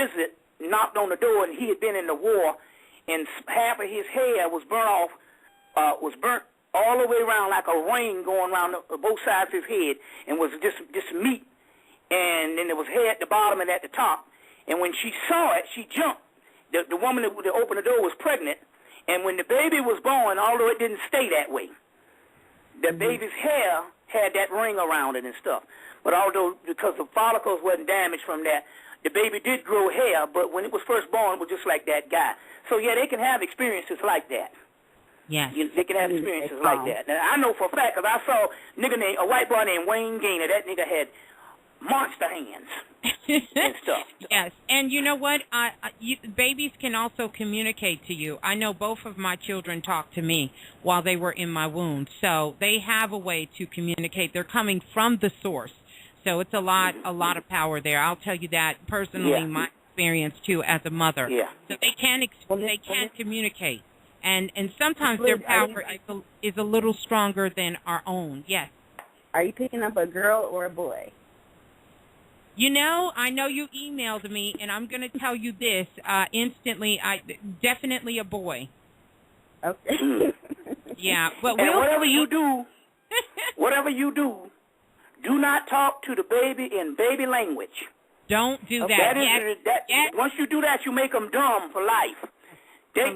visit knocked on the door, and he had been in the war, and half of his hair was burnt all the way around like a ring going around both sides of his head, and was just meat. And then there was hair at the bottom and at the top. And when she saw it, she jumped. The woman that opened the door was pregnant, and when the baby was born, although it didn't stay that way, the baby's hair had that ring around it and stuff. But although, because the follicles wasn't damaged from that, the baby did grow hair, but when it was first born, it was just like that guy. So, yeah, they can have experiences like that. Yes. They can have experiences like that. Now, I know for a fact, because I saw a white boy named Wayne Gaynor. That nigga had monster hands and stuff. Yes, and you know what? Babies can also communicate to you. I know both of my children talked to me while they were in my womb, so they have a way to communicate. They're coming from the source, so it's a lot of power there. I'll tell you that personally, my experience too as a mother. Yeah. So they can communicate, and sometimes their power is a little stronger than our own. Yes. Are you picking up a girl or a boy? You know, I know you emailed me, and I'm going to tell you this instantly. Definitely a boy. Okay. Yeah, but and whatever you do, do not talk to the baby in baby language. Don't do that. Once you do that, you make them dumb for life. You're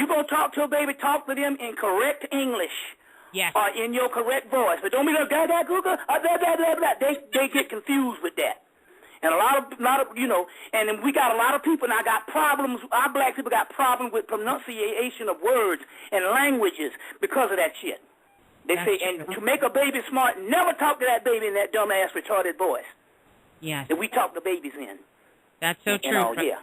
going to talk to a baby, talk to them in correct English. Yes. Or in your correct voice. But don't be like, da, da, goo, goo, blah, blah, blah, blah. They get confused with that. And a lot of, and then we got a lot of people now got problems. Our black people got problems with pronunciation of words and languages because of that shit. They say, and to make a baby smart, never talk to that baby in that dumbass retarded voice. Yes. That we talk to babies in. That's so true. Yeah.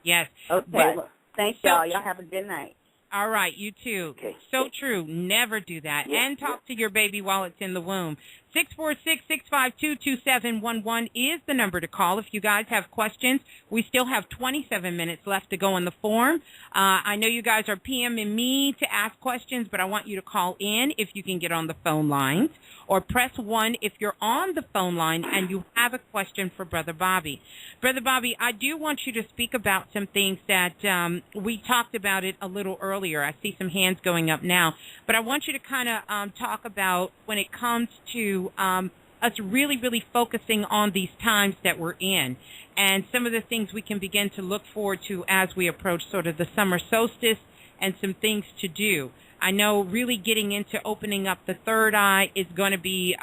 Yes. Okay. Well, thanks, y'all. Y'all have a good night. All right, you too. Okay. So true. Never do that. Yeah. And talk to your baby while it's in the womb. 646-652-2711 is the number to call if you guys have questions. We still have 27 minutes left to go on the form. I know you guys are PMing me to ask questions, but I want you to call in if you can get on the phone lines, or press 1 if you're on the phone line and you have a question for Brother Bobby. Brother Bobby, I do want you to speak about some things that we talked about it a little earlier. I see some hands going up now, but I want you to kind of talk about when it comes to us really, really focusing on these times that we're in and some of the things we can begin to look forward to as we approach sort of the summer solstice and some things to do. I know really getting into opening up the third eye is going to be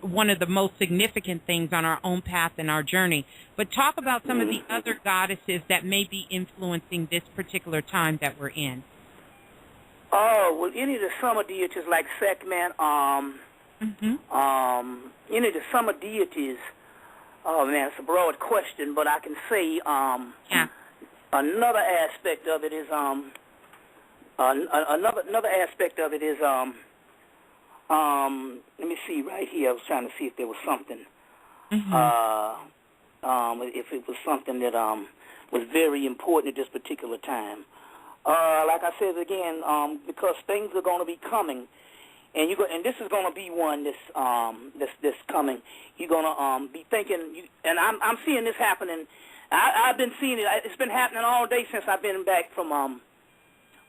one of the most significant things on our own path and our journey. But talk about some of the other goddesses that may be influencing this particular time that we're in. Oh, well, any of the summer deities like Sekhmet, any of the summer deities, oh man, it's a broad question, but I can say another aspect of it is another aspect of it is let me see right here. I was trying to see if there was something if it was something that was very important at this particular time. Like I said again, because things are going to be coming. And and this is going to be one that's coming. You're going to be thinking, and I'm seeing this happening. I've been seeing it. It's been happening all day since I've been back from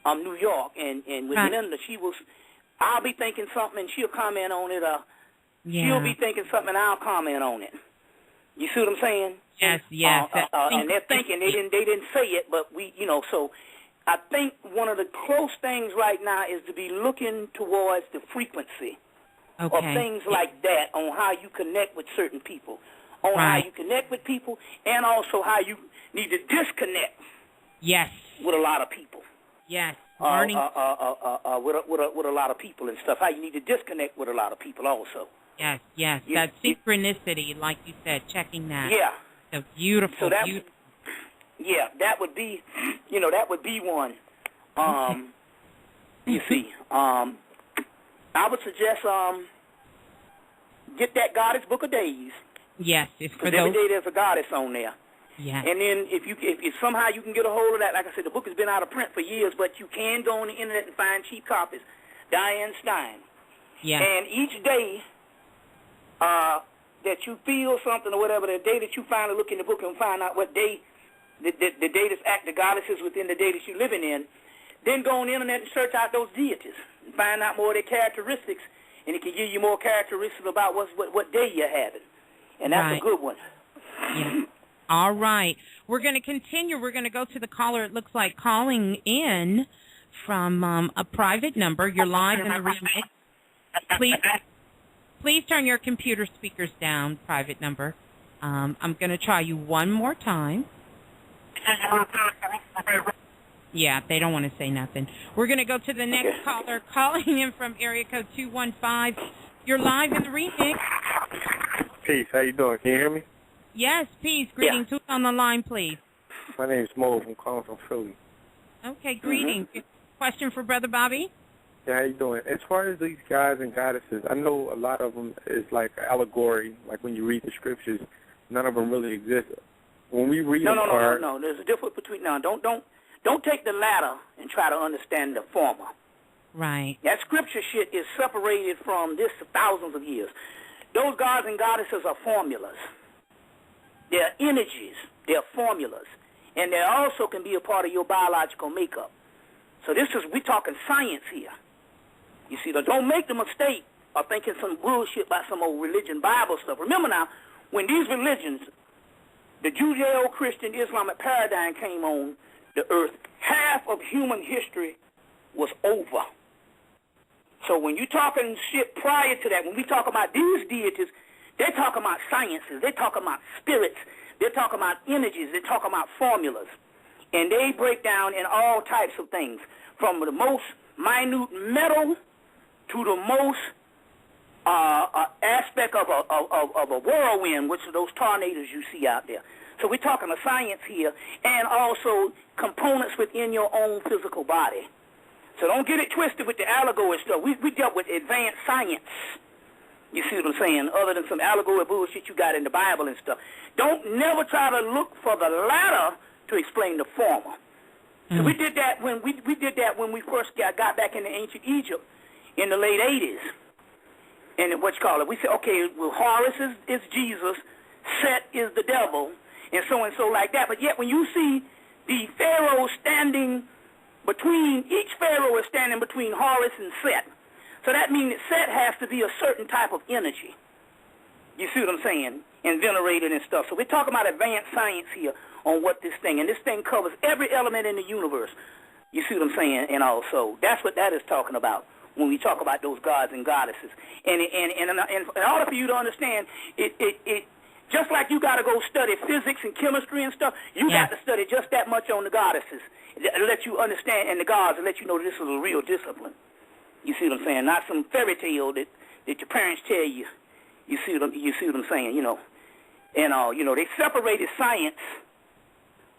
New York. And with Linda, I'll be thinking something, and she'll comment on it. She'll be thinking something, and I'll comment on it. You see what I'm saying? Yes, yes. And they're thinking they didn't say it, but so. I think one of the close things right now is to be looking towards the frequency of things like that on how you connect with certain people, on how you connect with people, and also how you need to disconnect with a lot of people. Yes. With a lot of people and stuff, how you need to disconnect with a lot of people also. Yes, yes. That synchronicity, like you said, checking that. Yeah. So beautiful, so that, beautiful. Yeah, that would be, that would be one. You see, I would suggest get that Goddess Book of Days. Yes, because every day there's a goddess on there. Yeah. And then if somehow you can get a hold of that, like I said, the book has been out of print for years, but you can go on the internet and find cheap copies. Diane Stein. Yeah. And each day that you feel something or whatever, the day that you finally look in the book and find out what day the deities act, the goddesses within the deities you're living in, then go on the internet and search out those deities and find out more of their characteristics, and it can give you more characteristics about what day you're having. And that's a good one. Yeah. All right. We're going to continue. We're going to go to the caller. It looks like calling in from a private number. You're live in the remix. Please turn your computer speakers down, private number. I'm going to try you one more time. Yeah, they don't want to say nothing. We're going to go to the next caller calling in from area code 215. You're live in the remix. Peace. How you doing? Can you hear me? Yes, peace. Greetings. Who's on the line, please? My name is Mo. I'm calling from Philly. Okay, greetings. Question for Brother Bobby? Yeah, how you doing? As far as these gods and goddesses, I know a lot of them is like allegory. Like when you read the scriptures, none of them really exist. When we read no. There's a difference between Don't take the latter and try to understand the former. Right. That scripture shit is separated from this for thousands of years. Those gods and goddesses are formulas. They're energies. They're formulas. And they also can be a part of your biological makeup. So we're talking science here. You see, don't make the mistake of thinking some bullshit about some old religion, Bible stuff. Remember now, when these religions, the Judeo-Christian Islamic paradigm came on the earth, half of human history was over. So when you're talking shit prior to that, when we talk about these deities, they're talking about sciences, they're talking about spirits, they're talking about energies, they're talking about formulas. And they break down in all types of things, from the most minute metal to the most aspect of a whirlwind, which are those tornadoes you see out there. So we're talking of science here, and also components within your own physical body. So don't get it twisted with the allegory stuff. We dealt with advanced science. You see what I'm saying? Other than some allegory bullshit you got in the Bible and stuff. Don't never try to look for the latter to explain the former. So we did that when we first got back into ancient Egypt in the late 80s. And we said, okay, well, Horus is Jesus, Set is the devil, and so like that. But yet when you see the pharaoh each pharaoh is standing between Horus and Set. So that means that Set has to be a certain type of energy. You see what I'm saying? And venerated and stuff. So we're talking about advanced science here on what this thing, and this thing covers every element in the universe. You see what I'm saying? And also, that's what that is talking about when we talk about those gods and goddesses. And in order for you to understand, it just like you got to go study physics and chemistry and stuff, you got to study just that much on the goddesses to let you understand, and the gods to let you know this is a real discipline. You see what I'm saying? Not some fairy tale that your parents tell you. You see what I'm saying? You know, and they separated science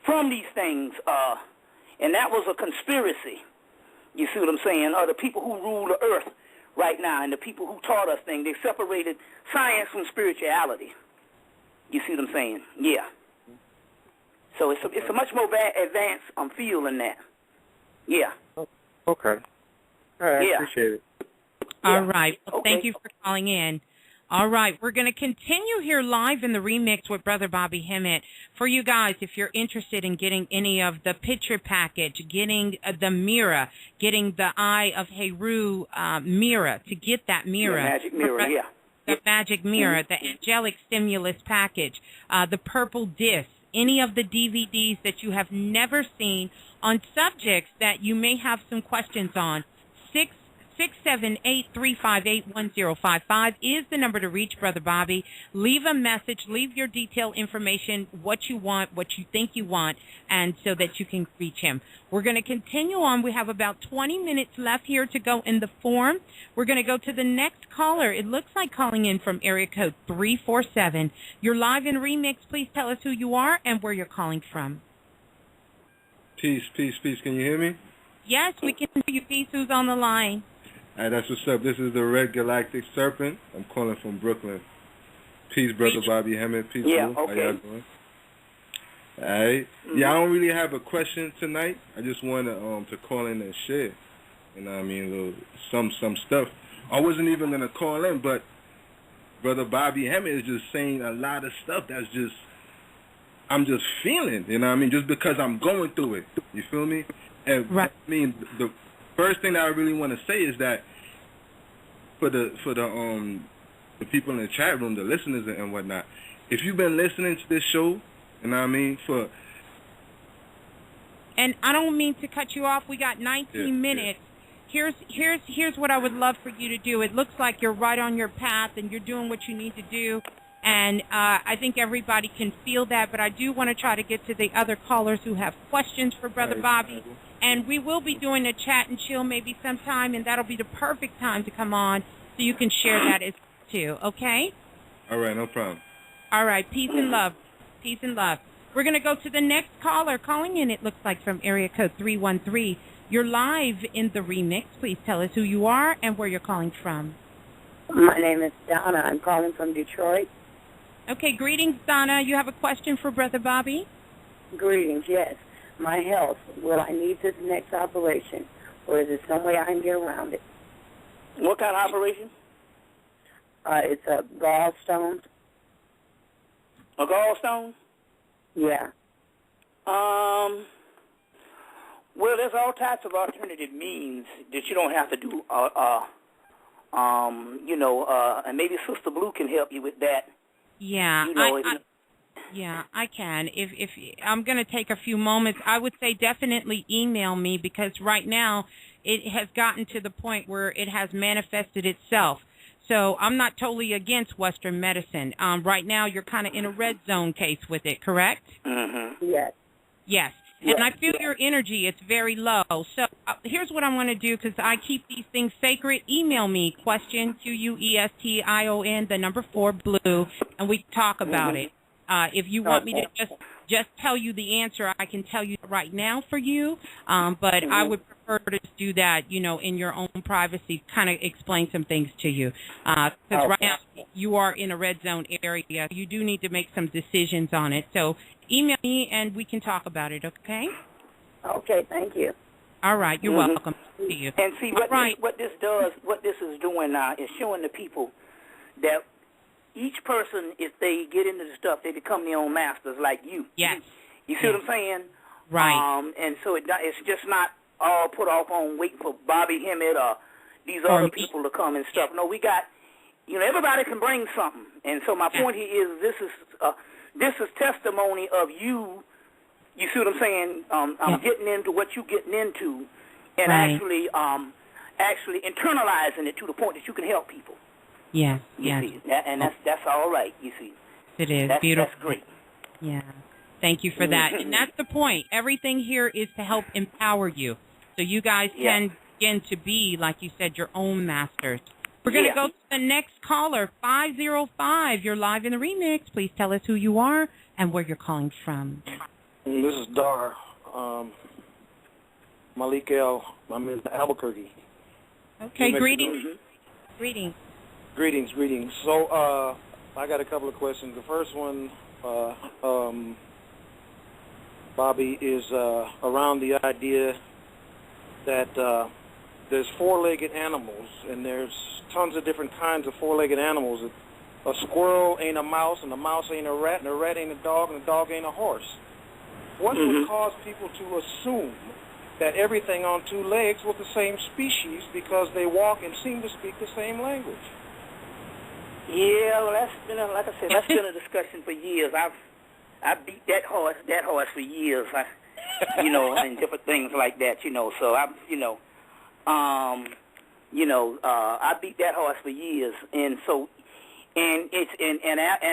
from these things, and that was a conspiracy. You see what I'm saying? The people who rule the earth right now and the people who taught us things, they separated science from spirituality. You see what I'm saying? Yeah. So it's a much more advanced feel than that. Yeah. Okay. All right, I appreciate it. All right. Well, thank you for calling in. All right. We're going to continue here live in the remix with Brother Bobby Hemmitt. For you guys, if you're interested in getting any of the picture package, getting the mirror, getting the Eye of Heru mirror, to get that mirror. The magic mirror, The magic mirror, the angelic stimulus package, the purple disc, any of the DVDs that you have never seen on subjects that you may have some questions on. 678-358-1055 is the number to reach Brother Bobby. Leave a message, leave your detailed information, what you want, what you think you want, and so that you can reach him. We're going to continue on. We have about 20 minutes left here to go in the form. We're going to go to the next caller. It looks like calling in from area code 347. You're live in Remix. Please tell us who you are and where you're calling from. Peace, peace, peace. Can you hear me? Yes, we can hear you. Peace. Who's on the line? All right, that's what's up. This is the Red Galactic Serpent. I'm calling from Brooklyn. Peace, Brother Bobby Hemmitt. Peace, yeah, How y'all doing? All right. Yeah, I don't really have a question tonight. I just wanted to call in and share. You know what I mean? Some stuff. I wasn't even going to call in, but Brother Bobby Hemmitt is just saying a lot of stuff that's just I'm just feeling, you know what I mean, just because I'm going through it. You feel me? And right. I mean, the first thing that I really want to say is that for the people in the chat room, the listeners and whatnot, if you've been listening to this show, you know what I mean, and I don't mean to cut you off. We got 19 minutes. Yeah. Here's what I would love for you to do. It looks like you're right on your path and you're doing what you need to do. And I think everybody can feel that, but I do want to try to get to the other callers who have questions for Brother Bobby. And we will be doing a chat and chill maybe sometime, and that'll be the perfect time to come on so you can share that as too, okay? All right, no problem. All right, peace and love. Peace and love. We're going to go to the next caller calling in, it looks like, from area code 313. You're live in the remix. Please tell us who you are and where you're calling from. My name is Donna. I'm calling from Detroit. Okay, greetings, Donna. You have a question for Brother Bobby? Greetings, yes. My health. Will I need this next operation, or is there some way I can get around it? What kind of operation? It's a gallstone. A gallstone? Yeah. Well, there's all types of alternative means that you don't have to do, and maybe Sister Blue can help you with that. Yeah, you know, I can. If I'm going to take a few moments, I would say definitely email me, because right now it has gotten to the point where it has manifested itself. So I'm not totally against Western medicine. Right now you're kind of in a red zone case with it, correct? Mm-hmm. Yes. Yes. And I feel your energy. It's very low. So here's what I'm going to do, because I keep these things sacred. Email me, question, QUESTION, 4 blue, and we talk about it. If you want me to just tell you the answer, I can tell you right now for you. But I would prefer to do that, in your own privacy, kind of explain some things to you. Because right now you are in a red zone area. You do need to make some decisions on it. So email me and we can talk about it, okay? Okay, thank you. All right, you're welcome. See you. And see, what this is doing now is showing the people that each person, if they get into the stuff, they become their own masters, like you. Yes. You see what I'm saying? Right. And so it's just not all put off on waiting for Bobby Hemmitt or these other people to come and stuff. No, we got, everybody can bring something. And so my point here is this is testimony of you. You see what I'm saying? I'm getting into what you're getting into, and actually internalizing it to the point that you can help people. Yes, you see, and that's all right. You see, it is beautiful. That's great. Yeah, thank you for that. And that's the point. Everything here is to help empower you, so you guys can begin to be, like you said, your own masters. We're going to go to the next caller, 505. You're live in the remix. Please tell us who you are and where you're calling from. This is Dar, Malik L. I'm in Albuquerque. Okay, greetings. Greetings. Greetings. So I got a couple of questions. The first one, Bobby, is around the idea that there's four-legged animals, and there's tons of different kinds of four-legged animals. A squirrel ain't a mouse, and a mouse ain't a rat, and a rat ain't a dog, and a dog ain't a horse. What would cause people to assume that everything on two legs was the same species because they walk and seem to speak the same language? Yeah, well, that's been like I said, that's been a discussion for years. I beat that horse for years. And different things like that. So I beat that horse for years, and so and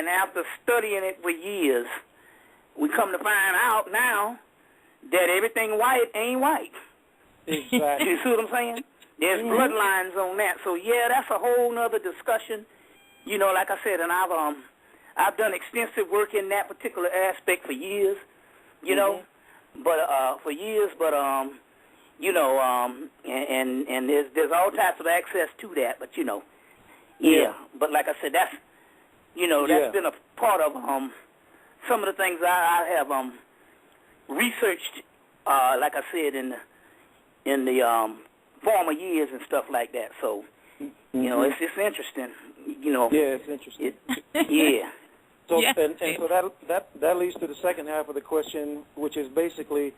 after studying it for years, we come to find out now that everything white ain't white. Exactly. You see what I'm saying? There's bloodlines on that. So that's a whole nother discussion. Like I said, and I've done extensive work in that particular aspect for years. For years, and there's all types of access to that. But But like I said, that's that's been a part of some of the things I have researched, like I said, in the former years and stuff like that. So, it's interesting. Yeah, it's interesting. So Yes, and so that leads to the second half of the question, which is basically